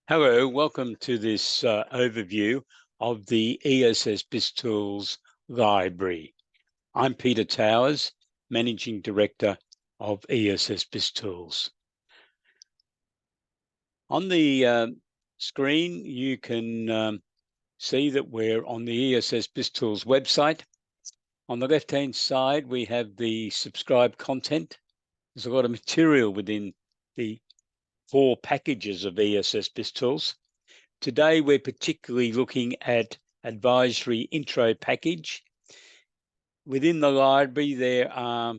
Hello, welcome to this overview of the Ess Biztools library. I'm Peter Towers, Managing Director of Ess Biztools. On the screen, you can see that we're on the Ess Biztools website. On the left-hand side, we have the subscribed content. There's a lot of material within the 4 packages of Ess Biztools. Today, we're particularly looking at advisory intro package. Within the library, there are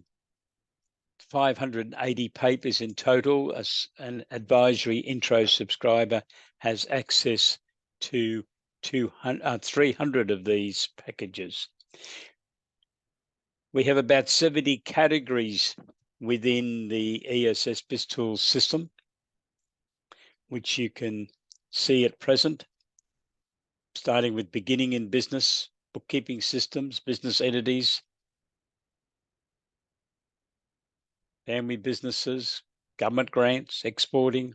580 papers in total. As an advisory intro subscriber has access to 300 of these packages. We have about 70 categories within the Ess Biztools system, which you can see at present, starting with beginning in business, bookkeeping systems, business entities, family businesses, government grants, exporting.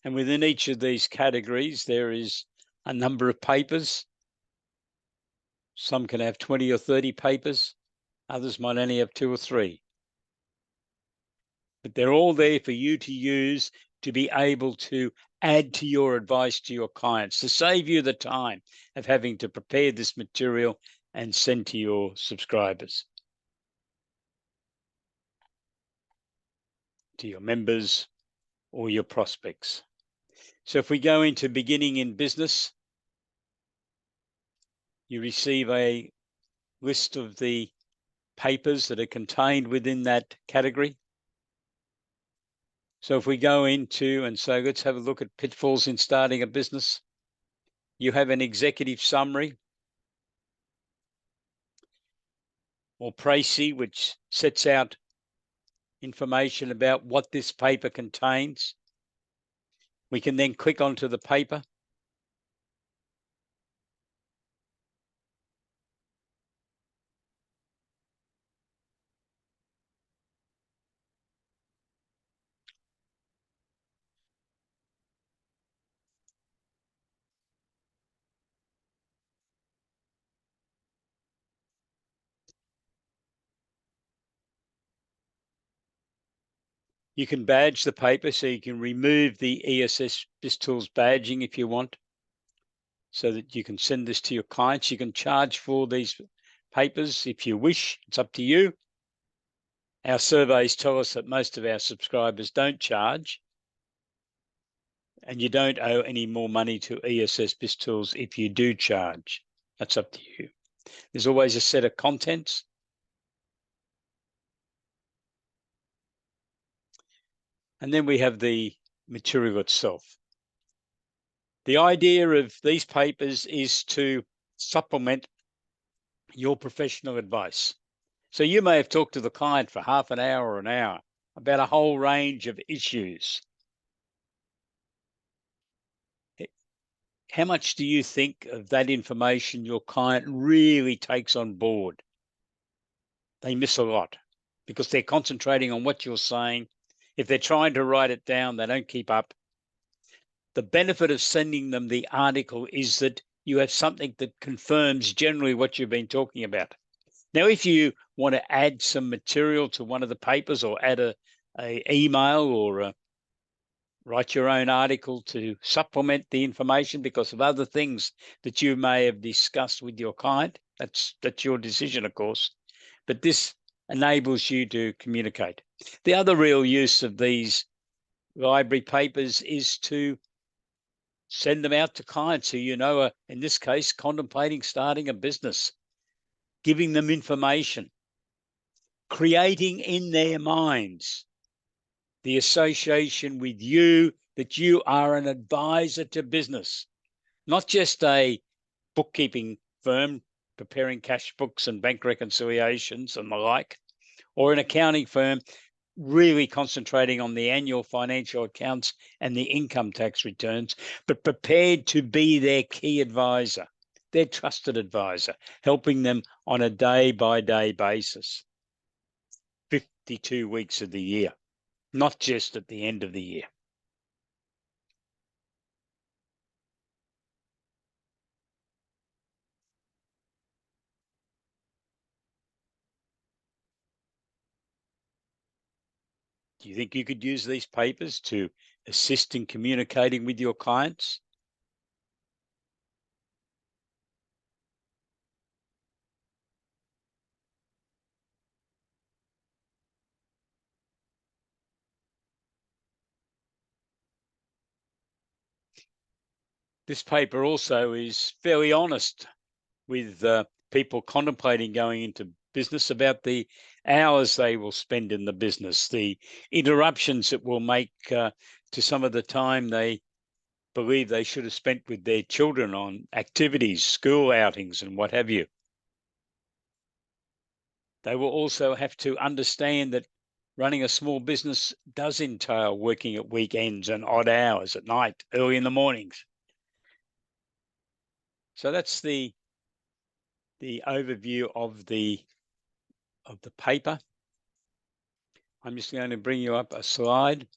And within each of these categories, there is a number of papers. Some can have 20 or 30 papers. Others might only have 2 or 3. But they're all there for you to use to be able to add to your advice to your clients, to save you the time of having to prepare this material and send to your subscribers, to your members or your prospects. So if we go into beginning in business, you receive a list of the papers that are contained within that category. So if we go into, and so let's have a look at pitfalls in starting a business. You have an executive summary or précis, which sets out information about what this paper contains. We can then click onto the paper. You can badge the paper, so you can remove the Ess Biztools badging if you want, so that you can send this to your clients. You can charge for these papers if you wish. It's up to you. Our surveys tell us that most of our subscribers don't charge, and you don't owe any more money to Ess Biztools if you do charge. That's up to you. There's always a set of contents. And then we have the material itself. The idea of these papers is to supplement your professional advice. So you may have talked to the client for half an hour or an hour about a whole range of issues. How much do you think of that information your client really takes on board? They miss a lot because they're concentrating on what you're saying. If they're trying to write it down, they don't keep up. The benefit of sending them the article is that you have something that confirms generally what you've been talking about. Now, if you want to add some material to one of the papers or add a email or write your own article to supplement the information because of other things that you may have discussed with your client, that's your decision, of course. But this enables you to communicate. The other real use of these library papers is to send them out to clients who you know are, in this case, contemplating starting a business, giving them information, creating in their minds the association with you that you are an advisor to business, not just a bookkeeping firm preparing cash books and bank reconciliations and the like, or an accounting firm really concentrating on the annual financial accounts and the income tax returns, but prepared to be their key advisor, their trusted advisor, helping them on a day-by-day basis. 52 weeks of the year, not just at the end of the year. Do you think you could use these papers to assist in communicating with your clients? This paper also is fairly honest with people contemplating going into business about the hours they will spend in the business, the interruptions it will make to some of the time they believe they should have spent with their children on activities, school outings, and what have you. They will also have to understand that running a small business does entail working at weekends and odd hours at night, early in the mornings. So that's the overview of the paper. I'm just going to bring you up a slide.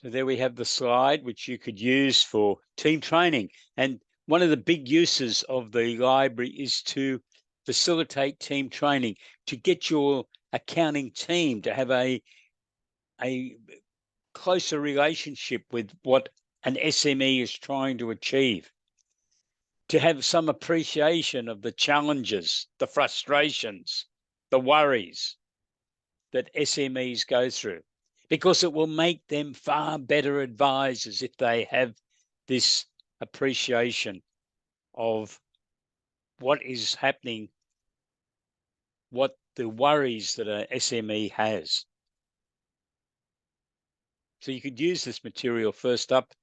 So there we have the slide, which you could use for team training. And one of the big uses of the library is to facilitate team training, to get your accounting team to have a closer relationship with what an SME is trying to achieve, to have some appreciation of the challenges, the frustrations, the worries that SMEs go through, because it will make them far better advisors if they have this appreciation of what is happening, what the worries that a SME has. So you could use this material first up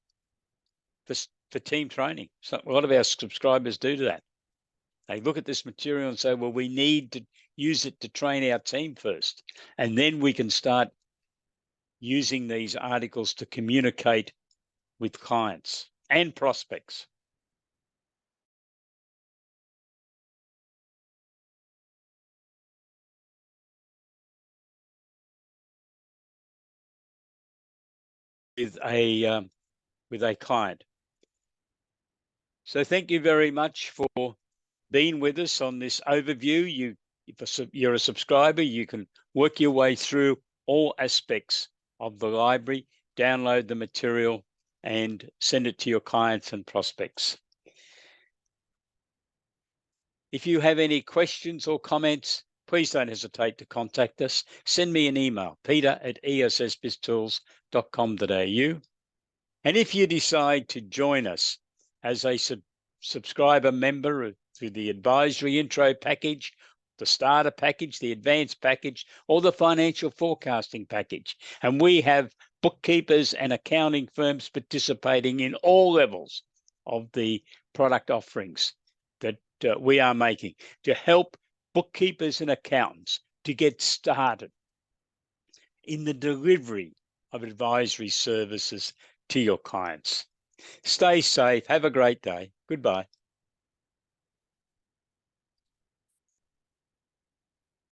for team training. So a lot of our subscribers do that. They look at this material and say, well, we need to use it to train our team first. And then we can start using these articles to communicate with clients and prospects. With a client. So thank you very much for being with us on this overview. If you're a subscriber, you can work your way through all aspects of the library, download the material, and send it to your clients and prospects. If you have any questions or comments, please don't hesitate to contact us. Send me an email, peter@essbiztools.com.au. And if you decide to join us as a subscriber member through the advisory intro package, the starter package, the advanced package, or the financial forecasting package, and we have bookkeepers and accounting firms participating in all levels of the product offerings that we are making to help bookkeepers and accountants to get started in the delivery of advisory services to your clients. Stay safe. Have a great day. Goodbye.